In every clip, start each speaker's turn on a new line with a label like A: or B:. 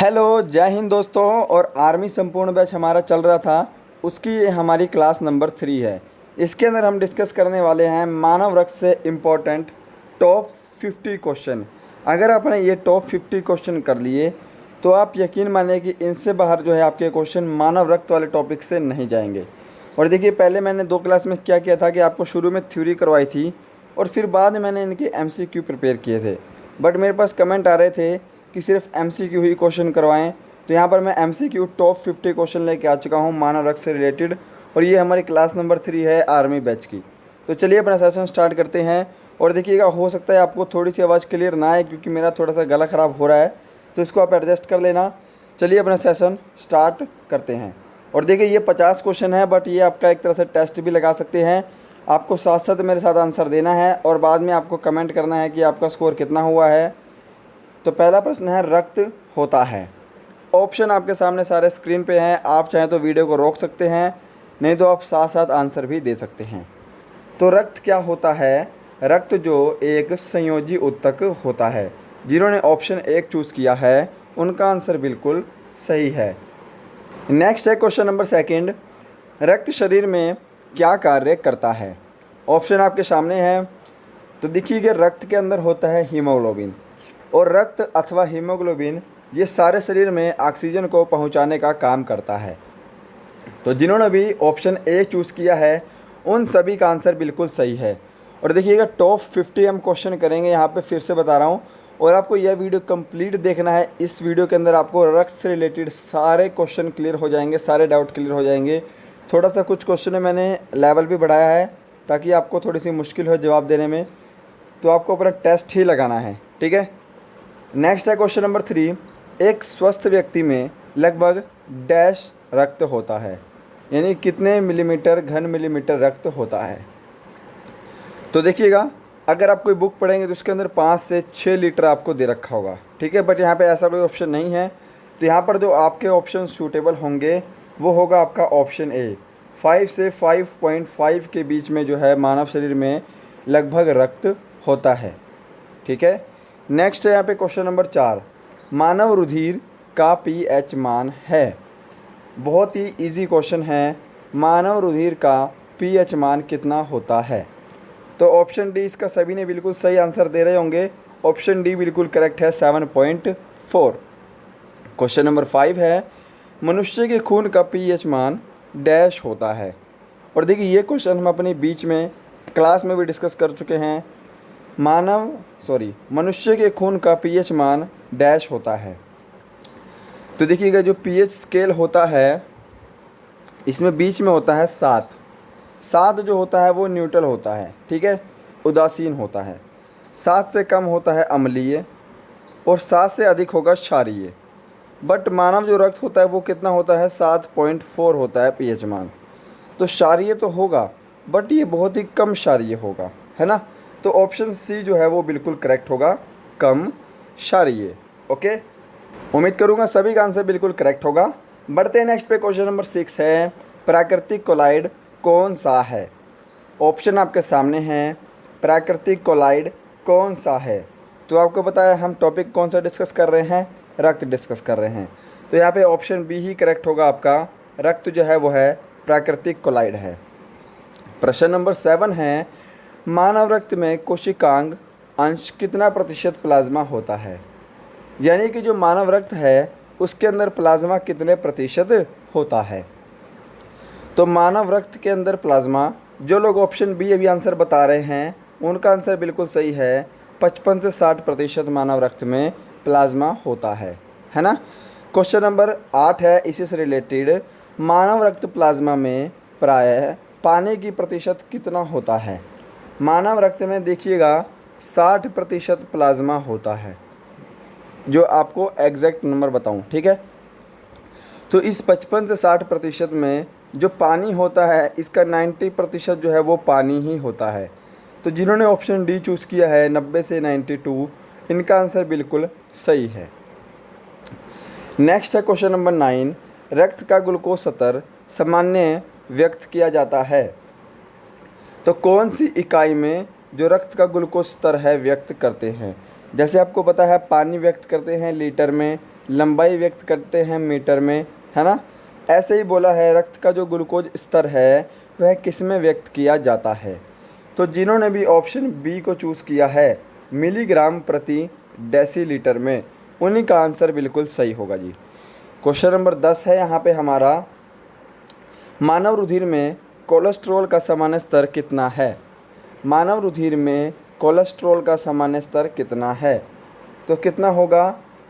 A: Hello, जय हिंद दोस्तों। और आर्मी संपूर्ण बैच हमारा चल रहा था, उसकी ये हमारी क्लास नंबर 3 है। इसके अंदर हम डिस्कस करने वाले हैं मानव रक्त से इम्पोर्टेंट टॉप 50 क्वेश्चन। अगर आपने ये टॉप 50 क्वेश्चन कर लिए तो आप यकीन मानिए कि इनसे बाहर जो है आपके क्वेश्चन मानव रक्त वाले टॉपिक से नहीं जाएंगे। और देखिए, पहले मैंने 2 क्लास में क्या किया था कि आपको शुरू में थ्योरी करवाई थी और फिर बाद में मैंने इनके MCQ प्रिपेयर किए थे। बट मेरे पास कमेंट आ रहे थे कि सिर्फ MCQ ही क्वेश्चन करवाएं, तो यहाँ पर मैं MCQ टॉप 50 क्वेश्चन लेके आ चुका हूँ मानव रक्त से रिलेटेड। और ये हमारी क्लास नंबर 3 है आर्मी बैच की। तो चलिए अपना सेशन स्टार्ट करते हैं। और देखिएगा, हो सकता है आपको थोड़ी सी आवाज़ क्लियर ना आए क्योंकि मेरा थोड़ा सा गला ख़राब हो रहा है, तो इसको आप एडजस्ट कर लेना। चलिए अपना सेशन स्टार्ट करते हैं। और देखिए, ये 50 क्वेश्चन है, बट ये आपका एक तरह से टेस्ट भी लगा सकते हैं। आपको साथ साथ मेरे साथ आंसर देना है और बाद में आपको कमेंट करना है कि आपका स्कोर कितना हुआ है। तो पहला प्रश्न है, रक्त होता है। ऑप्शन आपके सामने सारे स्क्रीन पे हैं, आप चाहें तो वीडियो को रोक सकते हैं, नहीं तो आप साथ साथ आंसर भी दे सकते हैं। तो रक्त क्या होता है? रक्त जो एक संयोजी ऊतक होता है। जिन्होंने ऑप्शन 1 चूज़ किया है उनका आंसर बिल्कुल सही है। नेक्स्ट है क्वेश्चन नंबर 2। रक्त शरीर में क्या कार्य करता है? ऑप्शन आपके सामने है। तो देखिए, रक्त के अंदर होता है हीमोग्लोबिन, और रक्त अथवा हीमोग्लोबिन ये सारे शरीर में ऑक्सीजन को पहुंचाने का काम करता है। तो जिन्होंने भी ऑप्शन ए चूज़ किया है उन सभी का आंसर बिल्कुल सही है। और देखिएगा, टॉप 50 हम क्वेश्चन करेंगे, यहाँ पे फिर से बता रहा हूँ। और आपको यह वीडियो कंप्लीट देखना है। इस वीडियो के अंदर आपको रक्त से रिलेटेड सारे क्वेश्चन क्लियर हो जाएंगे, सारे डाउट क्लियर हो जाएंगे। थोड़ा सा कुछ क्वेश्चन में मैंने लेवल भी बढ़ाया है ताकि आपको थोड़ी सी मुश्किल हो जवाब देने में, तो आपको अपना टेस्ट ही लगाना है, ठीक है। नेक्स्ट है क्वेश्चन नंबर 3। एक स्वस्थ व्यक्ति में लगभग डैश रक्त होता है, यानी कितने मिलीमीटर घन मिलीमीटर रक्त होता है? तो देखिएगा, अगर आप कोई बुक पढ़ेंगे तो उसके अंदर 5 से 6 लीटर आपको दे रखा होगा, ठीक है। बट यहाँ पे ऐसा कोई ऑप्शन नहीं है। तो यहाँ पर जो आपके ऑप्शन सूटेबल होंगे वो होगा आपका ऑप्शन ए। 5 से 5.5 के बीच में जो है मानव शरीर में लगभग रक्त होता है, ठीक है। नेक्स्ट है यहाँ पे क्वेश्चन नंबर 4। मानव रुधिर का pH मान है। बहुत ही इजी क्वेश्चन है। मानव रुधिर का pH मान कितना होता है? तो ऑप्शन डी, इसका सभी ने बिल्कुल सही आंसर दे रहे होंगे। ऑप्शन डी बिल्कुल करेक्ट है, 7.4। क्वेश्चन नंबर 5 है, मनुष्य के खून का pH मान डैश होता है। और देखिए, ये क्वेश्चन हम अपनी बीच में क्लास में भी डिस्कस कर चुके हैं। मनुष्य के खून का pH मान डैश होता है। तो देखिएगा, जो pH स्केल होता है इसमें बीच में होता है 7। 7 जो होता है वो न्यूट्रल होता है, ठीक है, उदासीन होता है। 7 से कम होता है अम्लीय और 7 से अधिक होगा क्षारीय। बट मानव जो रक्त होता है वो कितना होता है? 7.4 होता है pH मान। तो क्षारीय तो होगा बट ये बहुत ही कम क्षारीय होगा, है ना। तो ऑप्शन सी जो है वो बिल्कुल करेक्ट होगा, कम क्षारीय। ओके, उम्मीद करूँगा सभी का आंसर बिल्कुल करेक्ट होगा। बढ़ते हैं नेक्स्ट पे। क्वेश्चन नंबर 6 है, प्राकृतिक कोलाइड कौन सा है? ऑप्शन आपके सामने हैं। प्राकृतिक कोलाइड कौन सा है? तो आपको पता है हम टॉपिक कौन सा डिस्कस कर रहे हैं? रक्त डिस्कस कर रहे हैं। तो यहाँ पे ऑप्शन बी ही करेक्ट होगा आपका। रक्त जो है वो है प्राकृतिक कोलाइड है। प्रश्न नंबर 7 है, मानव रक्त में कोशिकांग अंश कितना प्रतिशत प्लाज्मा होता है? यानी कि जो मानव रक्त है उसके अंदर प्लाज्मा कितने प्रतिशत होता है? तो मानव रक्त के अंदर प्लाज्मा, जो लोग ऑप्शन बी अभी आंसर बता रहे हैं उनका आंसर बिल्कुल सही है। 55 से 60% मानव रक्त में प्लाज्मा होता है ना। क्वेश्चन नंबर 8 है इसी से रिलेटेड, मानव रक्त प्लाज्मा में प्रायः पानी की प्रतिशत कितना होता है? मानव रक्त में देखिएगा 60% प्लाज्मा होता है, जो आपको एग्जैक्ट नंबर बताऊं, ठीक है। तो इस 55 से 60% में जो पानी होता है इसका 90% जो है वो पानी ही होता है। तो जिन्होंने ऑप्शन डी चूज़ किया है 90 से 92, इनका आंसर बिल्कुल सही है। नेक्स्ट है क्वेश्चन नंबर 9, रक्त का ग्लूकोज स्तर सामान्य व्यक्त किया जाता है। तो कौन सी इकाई में जो रक्त का ग्लूकोज स्तर है व्यक्त करते हैं? जैसे आपको पता है पानी व्यक्त करते हैं लीटर में, लंबाई व्यक्त करते हैं मीटर में, है ना। ऐसे ही बोला है रक्त का जो ग्लूकोज स्तर है वह किस में व्यक्त किया जाता है। तो जिन्होंने भी ऑप्शन बी को चूज़ किया है मिलीग्राम प्रति डेसीलीटर में, उन्हीं का आंसर बिल्कुल सही होगा जी। क्वेश्चन नंबर 10 है यहाँ पे हमारा, मानव रुधिर में कोलेस्ट्रॉल का सामान्य स्तर कितना है। मानव रुधिर में कोलेस्ट्रॉल का सामान्य स्तर कितना है, तो कितना होगा,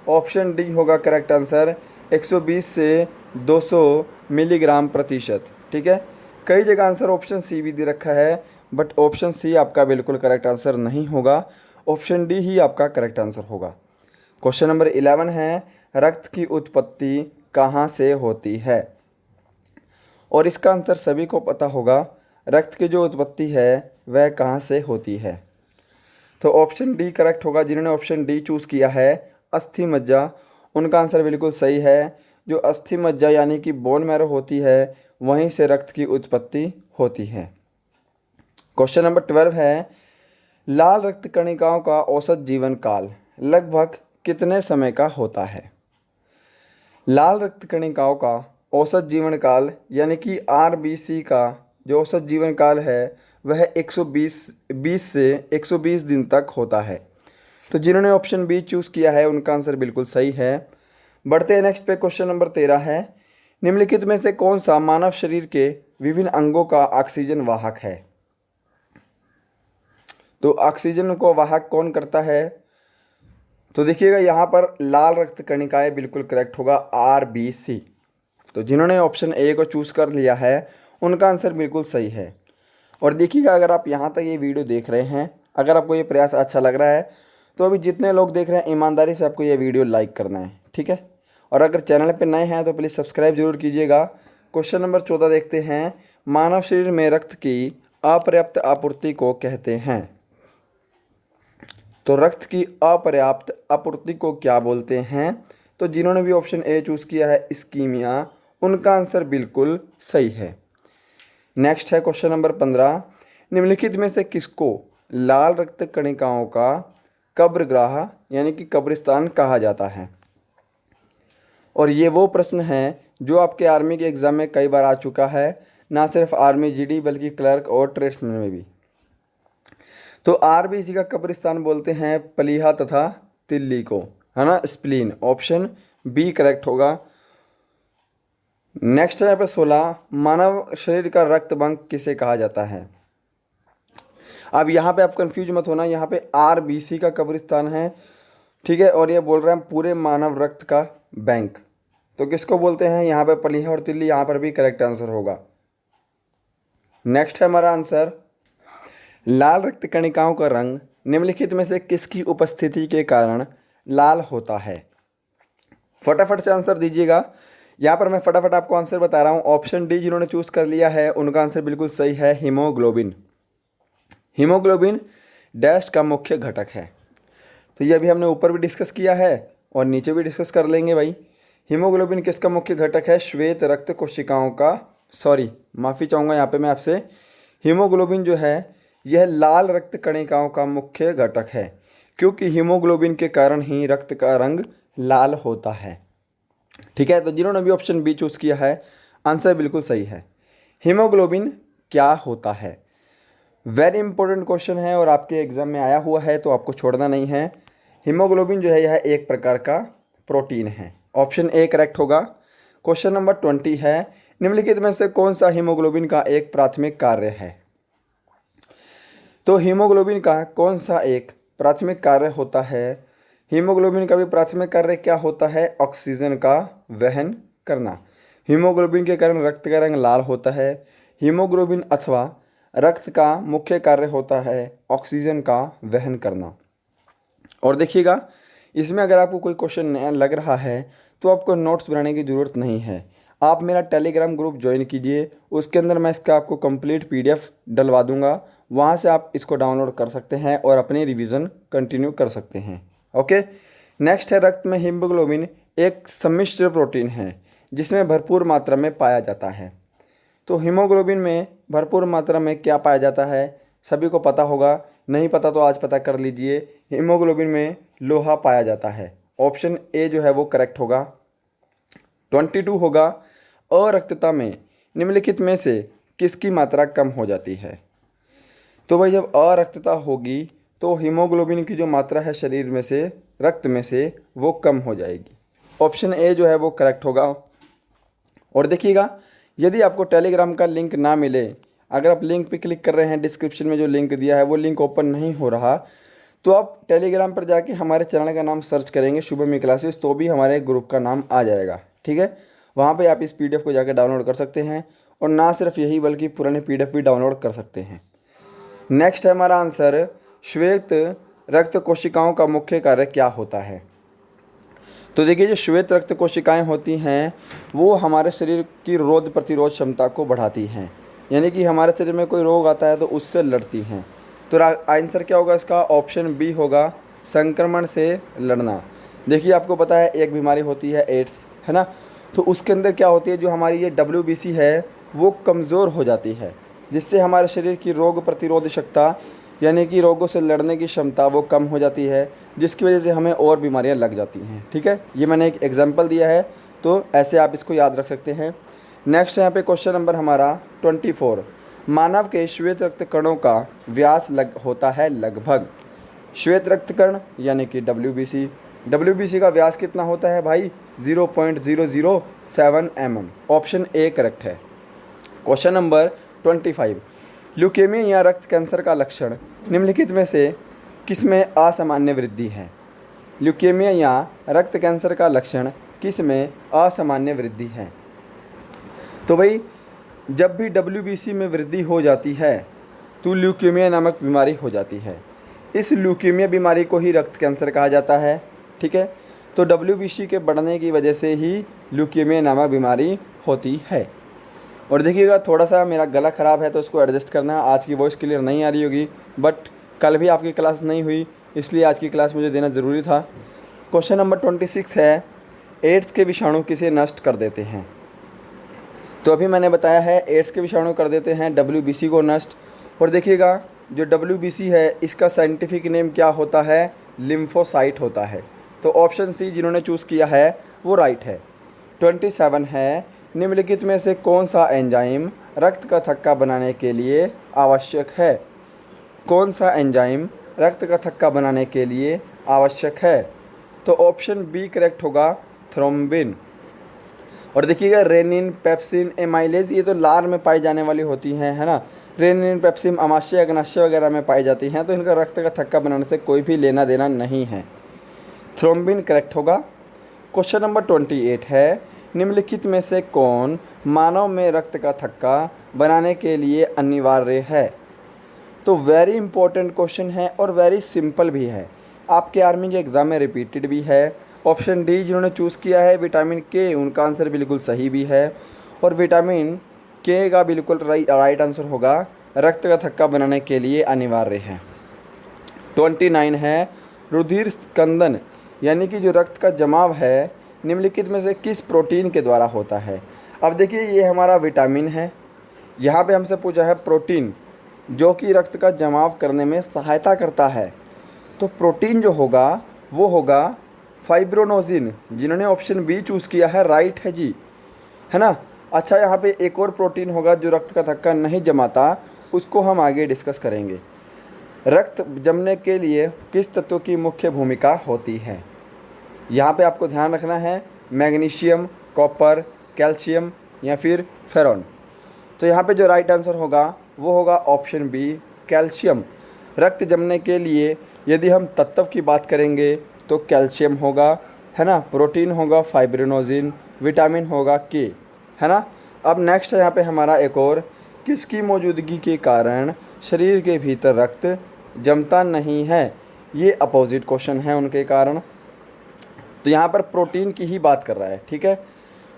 A: ऑप्शन डी होगा करेक्ट आंसर, 120 से 200 मिलीग्राम प्रतिशत। ठीक है, कई जगह आंसर ऑप्शन सी भी दे रखा है, बट ऑप्शन सी आपका बिल्कुल करेक्ट आंसर नहीं होगा, ऑप्शन डी ही आपका करेक्ट आंसर होगा। क्वेश्चन नंबर 11 है, रक्त की उत्पत्ति कहाँ से होती है, और इसका आंसर सभी को पता होगा, रक्त की जो उत्पत्ति है वह कहाँ से होती है। तो ऑप्शन डी करेक्ट होगा। जिन्होंने ऑप्शन डी चूज़ किया है अस्थि मज्जा, उनका आंसर बिल्कुल सही है। जो अस्थि मज्जा यानी कि बोन मैरो होती है वहीं से रक्त की उत्पत्ति होती है। क्वेश्चन नंबर 12 है, लाल रक्त कणिकाओं का औसत जीवन काल लगभग कितने समय का होता है। लाल रक्त कणिकाओं का औसत जीवन काल यानी कि आरबीसी का जो औसत जीवन काल है वह 120 से 120 दिन तक होता है। तो जिन्होंने ऑप्शन बी चूज़ किया है उनका आंसर बिल्कुल सही है। बढ़ते हैं नेक्स्ट पे, क्वेश्चन नंबर 13 है, निम्नलिखित में से कौन सा मानव शरीर के विभिन्न अंगों का ऑक्सीजन वाहक है। तो ऑक्सीजन को वाहक कौन करता है, तो देखिएगा यहाँ पर लाल रक्त कणिकाएं बिल्कुल करेक्ट होगा, आरबीसी। तो जिन्होंने ऑप्शन ए को चूज़ कर लिया है उनका आंसर बिल्कुल सही है। और देखिएगा अगर आप यहाँ तक ये वीडियो देख रहे हैं, अगर आपको ये प्रयास अच्छा लग रहा है तो अभी जितने लोग देख रहे हैं ईमानदारी से आपको ये वीडियो लाइक करना है, ठीक है। और अगर चैनल पर नए हैं तो प्लीज़ सब्सक्राइब जरूर कीजिएगा। क्वेश्चन नंबर 14 देखते हैं, मानव शरीर में रक्त की अपर्याप्त आपूर्ति को कहते हैं। तो रक्त की अपर्याप्त आपूर्ति को क्या बोलते हैं, तो जिन्होंने भी ऑप्शन ए चूज़ किया है इस्कीमिया, उनका आंसर बिल्कुल सही है। नेक्स्ट है क्वेश्चन नंबर 15, निम्नलिखित में से किसको लाल रक्त कणिकाओं का कब्रगाह यानी कि कब्रिस्तान कहा जाता है। और ये वो प्रश्न है जो आपके आर्मी के एग्ज़ाम में कई बार आ चुका है, ना सिर्फ आर्मी जीडी बल्कि क्लर्क और ट्रेड्समैन में भी। तो आरबीसी का कब्रिस्तान बोलते हैं प्लीहा तथा तिल्ली को, है ना, स्प्लीन। ऑप्शन बी करेक्ट होगा। नेक्स्ट है यहाँ पे 16, मानव शरीर का रक्त बैंक किसे कहा जाता है। अब यहाँ पे आप कंफ्यूज मत होना, यहाँ पे आरबीसी का कब्रिस्तान है, ठीक है, और ये बोल रहे हैं पूरे मानव रक्त का बैंक, तो किसको बोलते हैं, यहाँ पे प्लीहा और तिल्ली, यहाँ पर भी करेक्ट आंसर होगा। नेक्स्ट है हमारा आंसर, लाल रक्त कणिकाओं का रंग निम्नलिखित में से किसकी उपस्थिति के कारण लाल होता है। फटाफट से आंसर दीजिएगा। यहाँ पर मैं फटाफट आपको आंसर बता रहा हूँ। ऑप्शन डी जिन्होंने चूज़ कर लिया है उनका आंसर बिल्कुल सही है, हीमोग्लोबिन। हीमोग्लोबिन डैश का मुख्य घटक है। तो ये अभी हमने ऊपर भी डिस्कस किया है और नीचे भी डिस्कस कर लेंगे भाई। हीमोग्लोबिन किसका मुख्य घटक है, श्वेत रक्त कोशिकाओं का, माफ़ी चाहूँगा यहाँ पे मैं आपसे, हीमोग्लोबिन जो है यह लाल रक्त कणिकाओं का मुख्य घटक है, क्योंकि हीमोग्लोबिन के कारण ही रक्त का रंग लाल होता है, ठीक है। तो जिन्होंने भी ऑप्शन बी चूज़ किया है आंसर बिल्कुल सही है। हीमोग्लोबिन क्या होता है, वेरी इंपॉर्टेंट क्वेश्चन है और आपके एग्ज़ाम में आया हुआ है तो आपको छोड़ना नहीं है। हीमोग्लोबिन जो है यह एक प्रकार का प्रोटीन है, ऑप्शन ए करेक्ट होगा। क्वेश्चन नंबर 20 है, निम्नलिखित में से कौन सा हीमोग्लोबिन का एक प्राथमिक कार्य है। तो हीमोग्लोबिन का कौन सा एक प्राथमिक कार्य होता है। हीमोग्लोबिन का भी प्राथमिक कार्य क्या होता है, ऑक्सीजन का वहन करना। हीमोग्लोबिन के कारण रक्त का रंग लाल होता है। हीमोग्लोबिन अथवा रक्त का मुख्य कार्य होता है ऑक्सीजन का वहन करना। और देखिएगा इसमें अगर आपको कोई क्वेश्चन लग रहा है तो आपको नोट्स बनाने की ज़रूरत नहीं है, आप मेरा टेलीग्राम ग्रुप ज्वाइन कीजिए, उसके अंदर मैं इसका आपको कंप्लीट पीडीएफ डलवा दूंगा, वहाँ से आप इसको डाउनलोड कर सकते हैं और अपनी रिवीजन कंटिन्यू कर सकते हैं। ओके, नेक्स्ट है, रक्त में हीमोग्लोबिन एक सम्मिश्र प्रोटीन है जिसमें भरपूर मात्रा में पाया जाता है। तो हीमोग्लोबिन में भरपूर मात्रा में क्या पाया जाता है, सभी को पता होगा, नहीं पता तो आज पता कर लीजिए। हीमोग्लोबिन में लोहा पाया जाता है, ऑप्शन ए जो है वो करेक्ट होगा। 22 होगा, अरक्तता में निम्नलिखित में से किसकी मात्रा कम हो जाती है। तो भाई जब अरक्तता होगी तो हीमोग्लोबिन की जो मात्रा है शरीर में से, रक्त में से, वो कम हो जाएगी। ऑप्शन ए जो है वो करेक्ट होगा। और देखिएगा, यदि आपको टेलीग्राम का लिंक ना मिले, अगर आप लिंक पे क्लिक कर रहे हैं, डिस्क्रिप्शन में जो लिंक दिया है वो लिंक ओपन नहीं हो रहा, तो आप टेलीग्राम पर जाके हमारे चैनल का नाम सर्च करेंगे शुभम क्लासेस, तो भी हमारे ग्रुप का नाम आ जाएगा। ठीक है, वहाँ पे आप इस PDF को जाकर डाउनलोड कर सकते हैं, और ना सिर्फ यही बल्कि पुराने PDF भी डाउनलोड कर सकते हैं। नेक्स्ट है हमारा आंसर, श्वेत रक्त कोशिकाओं का मुख्य कार्य क्या होता है। तो देखिए, जो श्वेत रक्त कोशिकाएं होती हैं वो हमारे शरीर की रोग प्रतिरोध क्षमता को बढ़ाती हैं, यानी कि हमारे शरीर में कोई रोग आता है तो उससे लड़ती हैं। तो आंसर क्या होगा इसका, ऑप्शन बी होगा, संक्रमण से लड़ना। देखिए, आपको पता है एक बीमारी होती है एड्स, है ना, तो उसके अंदर क्या होती है, जो हमारी ये WBC है वो कमज़ोर हो जाती है, जिससे हमारे शरीर की रोग प्रतिरोध क्षमता यानी कि रोगों से लड़ने की क्षमता वो कम हो जाती है, जिसकी वजह से हमें और बीमारियां लग जाती हैं। ठीक है, ये मैंने एक एग्जांपल दिया है, तो ऐसे आप इसको याद रख सकते हैं। नेक्स्ट यहाँ पे क्वेश्चन नंबर हमारा 24, मानव के श्वेत रक्त कणों का व्यास होता है लगभग। श्वेत रक्त कण यानी कि WBC का व्यास कितना होता है भाई, 0.007 mm। ऑप्शन ए करेक्ट है। क्वेश्चन नंबर 25, ल्यूकेमिया या रक्त कैंसर का लक्षण निम्नलिखित में से किसमें असामान्य वृद्धि है। ल्यूकेमिया या रक्त कैंसर का लक्षण किसमें असामान्य वृद्धि है। तो भाई जब भी WBC में वृद्धि हो जाती है तो ल्यूकेमिया नामक बीमारी हो जाती है। इस ल्यूकेमिया बीमारी को ही रक्त कैंसर कहा जाता है। ठीक है, तो WBC के बढ़ने की वजह से ही ल्यूकेमिया नामक बीमारी होती है। और देखिएगा, थोड़ा सा मेरा गला ख़राब है तो उसको एडजस्ट करना, आज की वॉइस क्लियर नहीं आ रही होगी, बट कल भी आपकी क्लास नहीं हुई इसलिए आज की क्लास मुझे देना ज़रूरी था। क्वेश्चन नंबर 26 है, एड्स के विषाणु किसे नष्ट कर देते हैं। तो अभी मैंने बताया है एड्स के विषाणु कर देते हैं WBC को नष्ट। और देखिएगा, जो WBC है इसका साइंटिफिक नेम क्या होता है, लिम्फोसाइट होता है। तो ऑप्शन सी जिन्होंने चूज़ किया है वो राइट है। 27 है, निम्नलिखित में से कौन सा एंजाइम रक्त का थक्का बनाने के लिए आवश्यक है। कौन सा एंजाइम रक्त का थक्का बनाने के लिए आवश्यक है। तो ऑप्शन बी करेक्ट होगा, थ्रोम्बिन। और देखिएगा, रेनिन, पेप्सिन, एमाइलेज ये तो लार में पाई जाने वाली होती हैं, है ना। रेनिन, पेप्सिन अमाशय, अग्नाशय वगैरह में पाई जाती हैं, तो इनका रक्त का थक्का बनाने से कोई भी लेना देना नहीं है। थ्रोम्बिन करेक्ट होगा। क्वेश्चन नंबर 28 है, निम्नलिखित में से कौन मानव में रक्त का थक्का बनाने के लिए अनिवार्य है। तो वेरी इंपॉर्टेंट क्वेश्चन है और वेरी सिंपल भी है, आपके आर्मी के एग्ज़ाम में रिपीटेड भी है। ऑप्शन डी जिन्होंने चूज़ किया है विटामिन के, उनका आंसर बिल्कुल सही भी है। और विटामिन के का बिल्कुल राइट आंसर होगा, रक्त का थक्का बनाने के लिए अनिवार्य है। 29 है, रुधिर स्कंदन यानी कि जो रक्त का जमाव है निम्नलिखित में से किस प्रोटीन के द्वारा होता है। अब देखिए, ये हमारा विटामिन है, यहाँ पे हमसे पूछा है प्रोटीन जो कि रक्त का जमाव करने में सहायता करता है। तो प्रोटीन जो होगा वो होगा फाइब्रोनोजिन, जिन्होंने ऑप्शन बी चूज़ किया है राइट है जी, है ना। अच्छा, यहाँ पे एक और प्रोटीन होगा जो रक्त का थक्का नहीं जमाता, उसको हम आगे डिस्कस करेंगे। रक्त जमने के लिए किस तत्व की मुख्य भूमिका होती है। यहाँ पे आपको ध्यान रखना है, मैग्नीशियम, कॉपर, कैल्शियम या फिर फेरॉन। तो यहाँ पे जो राइट आंसर होगा वो होगा ऑप्शन बी, कैल्शियम। रक्त जमने के लिए यदि हम तत्व की बात करेंगे तो कैल्शियम होगा, है ना। प्रोटीन होगा फाइब्रोनोजिन, विटामिन होगा के, है ना। अब नेक्स्ट है यहाँ पे हमारा एक और, किसकी मौजूदगी के कारण शरीर के भीतर रक्त जमता नहीं है। ये अपोजिट क्वेश्चन है उनके कारण। तो यहाँ पर प्रोटीन की ही बात कर रहा है, ठीक है।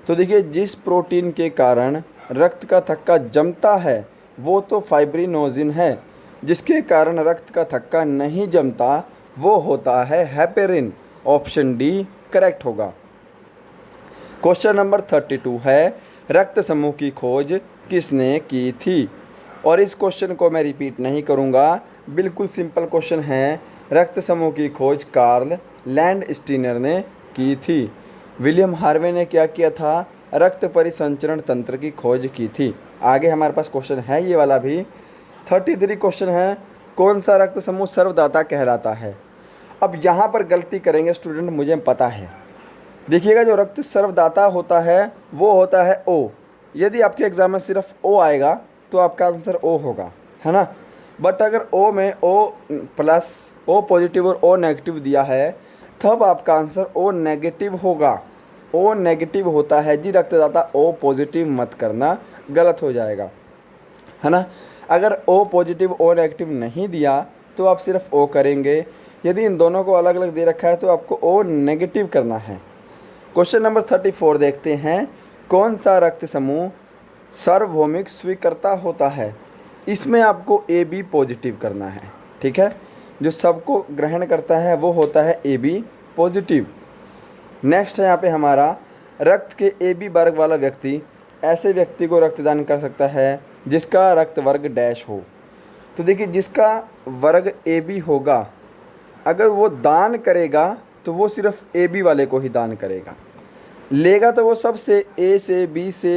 A: तो देखिए, जिस प्रोटीन के कारण रक्त का थक्का जमता है वो तो फाइब्रिनोजिन है, जिसके कारण रक्त का थक्का नहीं जमता वो होता है हेपेरिन। ऑप्शन डी करेक्ट होगा। क्वेश्चन नंबर 32 है, रक्त समूह की खोज किसने की थी। और इस क्वेश्चन को मैं रिपीट नहीं करूँगा, बिल्कुल सिंपल क्वेश्चन है। रक्त समूह की खोज कार्ल लैंडस्टीनर ने की थी। विलियम हार्वे ने क्या किया था? रक्त परिसंचरण तंत्र की खोज की थी। आगे हमारे पास क्वेश्चन है ये वाला भी 33 क्वेश्चन है। कौन सा रक्त समूह सर्वदाता कहलाता है? अब यहाँ पर गलती करेंगे स्टूडेंट, मुझे पता है। देखिएगा, जो रक्त सर्वदाता होता है वो होता है ओ। यदि आपके एग्जाम में सिर्फ ओ आएगा तो आपका आंसर ओ होगा, है ना। बट अगर ओ में ओ प्लस, ओ पॉजिटिव और ओ नेगेटिव दिया है तब आपका आंसर ओ नेगेटिव होगा। ओ नेगेटिव होता है जी रक्तदाता, ओ पॉजिटिव मत करना, गलत हो जाएगा, है ना। अगर ओ पॉजिटिव ओ नेगेटिव नहीं दिया तो आप सिर्फ ओ करेंगे। यदि इन दोनों को अलग अलग दे रखा है तो आपको ओ नेगेटिव करना है। क्वेश्चन नंबर 34 देखते हैं। कौन सा रक्त समूह सार्वभौमिक स्वीकर्ता होता है? इसमें आपको ए बी पॉजिटिव करना है, ठीक है। जो सबको ग्रहण करता है वो होता है ए बी पॉजिटिव। नेक्स्ट है यहाँ पे हमारा, रक्त के ए बी वर्ग वाला व्यक्ति ऐसे व्यक्ति को रक्तदान कर सकता है जिसका रक्त वर्ग डैश हो। तो देखिए, जिसका वर्ग ए बी होगा, अगर वो दान करेगा तो वो सिर्फ ए बी वाले को ही दान करेगा। लेगा तो वो सबसे, ए से, बी से,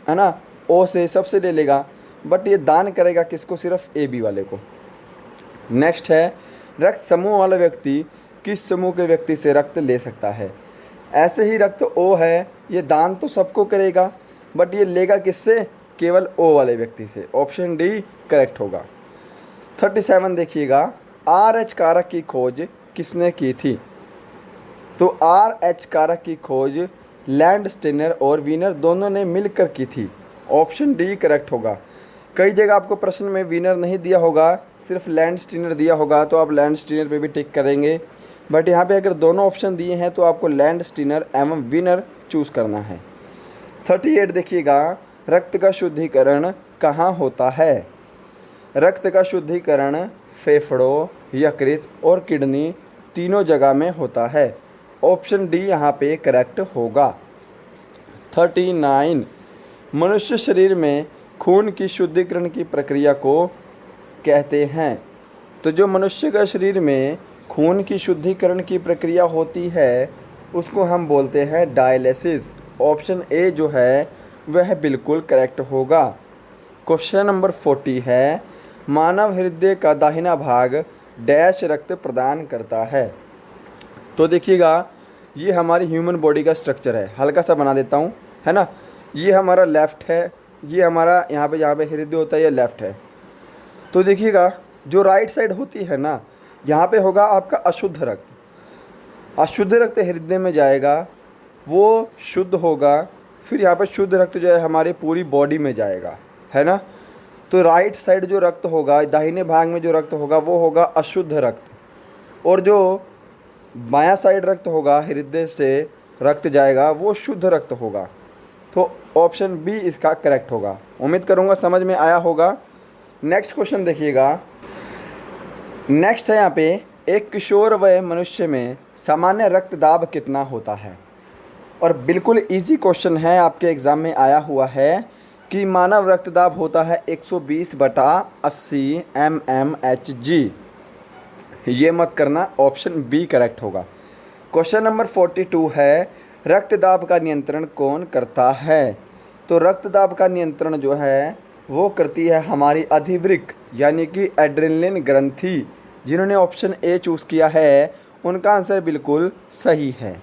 A: है ना, ओ से, सबसे ले लेगा। बट ये दान करेगा किसको? सिर्फ ए बी वाले को। नेक्स्ट है, रक्त समूह वाला व्यक्ति किस समूह के व्यक्ति से रक्त ले सकता है? ऐसे ही रक्त ओ है, ये दान तो सबको करेगा बट ये लेगा किससे? केवल ओ वाले व्यक्ति से। ऑप्शन डी करेक्ट होगा। 37 देखिएगा, आर एच कारक की खोज किसने की थी? तो आर एच कारक की खोज लैंडस्टीनर और वीनर दोनों ने मिलकर की थी। ऑप्शन डी करेक्ट होगा। कई जगह आपको प्रश्न में वीनर नहीं दिया होगा, सिर्फ लैंडस्टीनर दिया होगा, तो आप लैंडस्टीनर पे भी टिक करेंगे। बट यहाँ पे अगर दोनों ऑप्शन दिए हैं तो आपको लैंडस्टीनर एवं वीनर चूज़ करना है। 38 देखिएगा, रक्त का शुद्धिकरण कहाँ होता है? रक्त का शुद्धिकरण फेफड़ों, यकृत और किडनी तीनों जगह में होता है। ऑप्शन डी यहाँ पे करेक्ट होगा। 39, मनुष्य शरीर में खून की शुद्धिकरण की प्रक्रिया को कहते हैं। तो जो मनुष्य का शरीर में खून की शुद्धिकरण की प्रक्रिया होती है उसको हम बोलते हैं डायलिसिस। ऑप्शन ए जो है वह बिल्कुल करेक्ट होगा। क्वेश्चन नंबर 40 है, मानव हृदय का दाहिना भाग डैश रक्त प्रदान करता है। तो देखिएगा, ये हमारी ह्यूमन बॉडी का स्ट्रक्चर है, हल्का सा बना देता हूँ, है ना। ये हमारा लेफ़्ट है, ये हमारा यहाँ पे जहाँ पे हृदय होता है ये लेफ़्ट है। तो देखिएगा, जो राइट साइड होती है ना, यहाँ पे होगा आपका अशुद्ध रक्त। अशुद्ध रक्त हृदय में जाएगा, वो शुद्ध होगा, फिर यहाँ पे शुद्ध रक्त जो है हमारी पूरी बॉडी में जाएगा, है ना। तो राइट साइड जो रक्त होगा, दाहिने भाग में जो रक्त होगा वो होगा अशुद्ध रक्त, और जो बायां साइड रक्त होगा, हृदय से रक्त जाएगा, वो शुद्ध रक्त होगा। तो ऑप्शन बी इसका करेक्ट होगा। उम्मीद करूँगा समझ में आया होगा। नेक्स्ट क्वेश्चन देखिएगा। नेक्स्ट है यहाँ पे, एक किशोर वय मनुष्य में सामान्य रक्तदाब कितना होता है? और बिल्कुल इजी क्वेश्चन है, आपके एग्ज़ाम में आया हुआ है कि मानव रक्तदाब होता है 120/80 mmHg। ये मत करना, ऑप्शन बी करेक्ट होगा। क्वेश्चन नंबर 42 है, रक्तदाब का नियंत्रण कौन करता है? तो रक्तदाब का नियंत्रण जो है वो करती है हमारी अधिवृक्क यानी कि एड्रेनलिन ग्रंथि। जिन्होंने ऑप्शन ए चूज़ किया है उनका आंसर बिल्कुल सही है।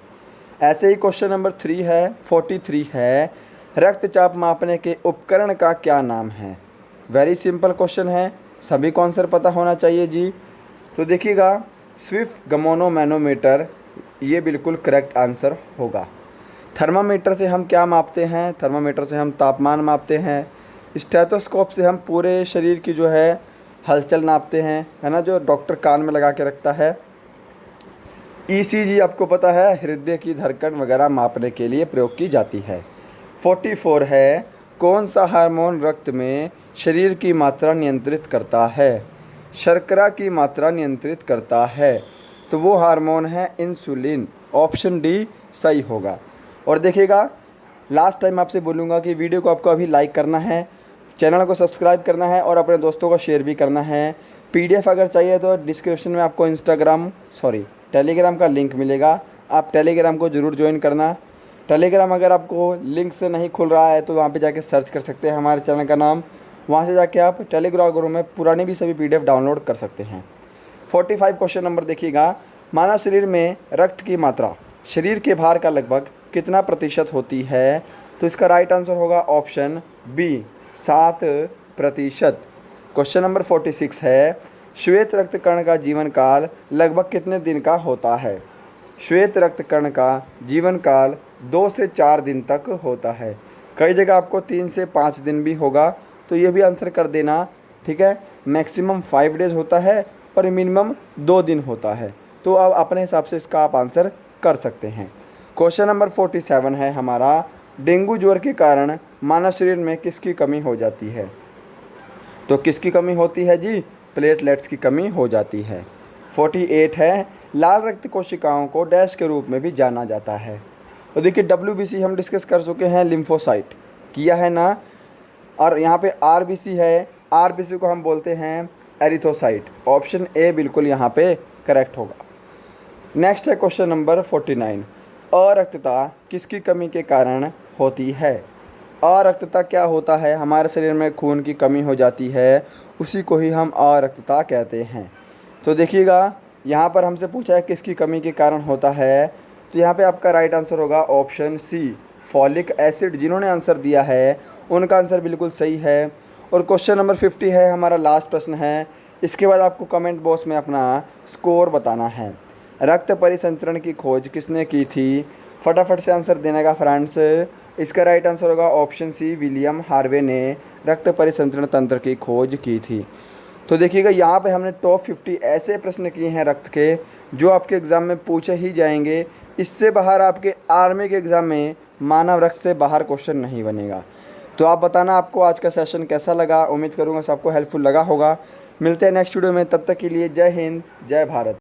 A: ऐसे ही क्वेश्चन नंबर 43 है, रक्तचाप मापने के उपकरण का क्या नाम है? वेरी सिंपल क्वेश्चन है, सभी को आंसर पता होना चाहिए जी। तो देखिएगा, स्विफ्ट गमोनोमैनोमीटर ये बिल्कुल करेक्ट आंसर होगा। थर्मामीटर से हम क्या मापते हैं? थर्मामीटर से हम तापमान मापते हैं। स्टेथोस्कोप से हम पूरे शरीर की जो है हलचल नापते हैं, है ना, जो डॉक्टर कान में लगा के रखता है। ईसीजी आपको पता है, हृदय की धड़कन वगैरह मापने के लिए प्रयोग की जाती है। 44 है, कौन सा हार्मोन रक्त में शरीर की मात्रा नियंत्रित करता है? शर्करा की मात्रा नियंत्रित करता है, तो वो हार्मोन है इंसुलिन। ऑप्शन डी सही होगा। और देखिएगा, लास्ट टाइम आपसे बोलूँगा कि वीडियो को आपको अभी लाइक करना है, चैनल को सब्सक्राइब करना है और अपने दोस्तों को शेयर भी करना है। PDF अगर चाहिए तो डिस्क्रिप्शन में आपको टेलीग्राम का लिंक मिलेगा, आप टेलीग्राम को ज़रूर ज्वाइन करना। टेलीग्राम अगर आपको लिंक से नहीं खुल रहा है तो वहाँ पे जाके सर्च कर सकते हैं हमारे चैनल का नाम, वहाँ से जाके आप टेलीग्राम ग्रुप में पुरानी भी सभी PDF डाउनलोड कर सकते हैं। 45 क्वेश्चन नंबर देखिएगा, मानव शरीर में रक्त की मात्रा शरीर के भार का लगभग कितना प्रतिशत होती है? तो इसका राइट आंसर होगा ऑप्शन बी, 7%। क्वेश्चन नंबर 46 है, श्वेत रक्त कण का जीवन काल लगभग कितने दिन का होता है? श्वेत रक्त कण का जीवन काल 2 से 4 दिन तक होता है। कई जगह आपको 3 से 5 दिन भी होगा, तो ये भी आंसर कर देना, ठीक है। मैक्सिमम 5 डेज होता है और मिनिमम 2 दिन होता है, तो अब अपने हिसाब से इसका आप आंसर कर सकते हैं। क्वेश्चन नंबर 47 है हमारा, डेंगू ज्वर के कारण मानव शरीर में किसकी कमी हो जाती है? तो किसकी कमी होती है जी? प्लेटलेट्स की कमी हो जाती है। 48 है, लाल रक्त कोशिकाओं को डैश के रूप में भी जाना जाता है। तो देखिए WBC हम डिस्कस कर चुके हैं, लिम्फोसाइट किया है ना, और यहाँ पे RBC है, RBC को हम बोलते हैं एरिथ्रोसाइट। ऑप्शन ए बिल्कुल यहाँ पे करेक्ट होगा। नेक्स्ट है क्वेश्चन नंबर 49, अरक्तता किसकी कमी के कारण होती है? अरक्तता क्या होता है? हमारे शरीर में खून की कमी हो जाती है, उसी को ही हम अरक्तता कहते हैं। तो देखिएगा यहाँ पर हमसे पूछा है किसकी कमी के कारण होता है, तो यहाँ पे आपका राइट आंसर होगा ऑप्शन सी, फॉलिक एसिड। जिन्होंने आंसर दिया है उनका आंसर बिल्कुल सही है। और क्वेश्चन नंबर 50 है हमारा लास्ट प्रश्न है, इसके बाद आपको कमेंट बॉक्स में अपना स्कोर बताना है। रक्त परिसंचरण की खोज किसने की थी? फटाफट से आंसर देने का फ्रेंड्स। इसका राइट आंसर होगा ऑप्शन सी, विलियम हार्वे ने रक्त परिसंचरण तंत्र की खोज की थी। तो देखिएगा यहाँ पे हमने टॉप 50 ऐसे प्रश्न किए हैं रक्त के, जो आपके एग्ज़ाम में पूछे ही जाएंगे। इससे बाहर आपके आर्मी के एग्ज़ाम में मानव रक्त से बाहर क्वेश्चन नहीं बनेगा। तो आप बताना आपको आज का सेशन कैसा लगा। उम्मीद करूँगा सबको हेल्पफुल लगा होगा। मिलते हैं नेक्स्ट वीडियो में, तब तक के लिए जय हिंद, जय भारत।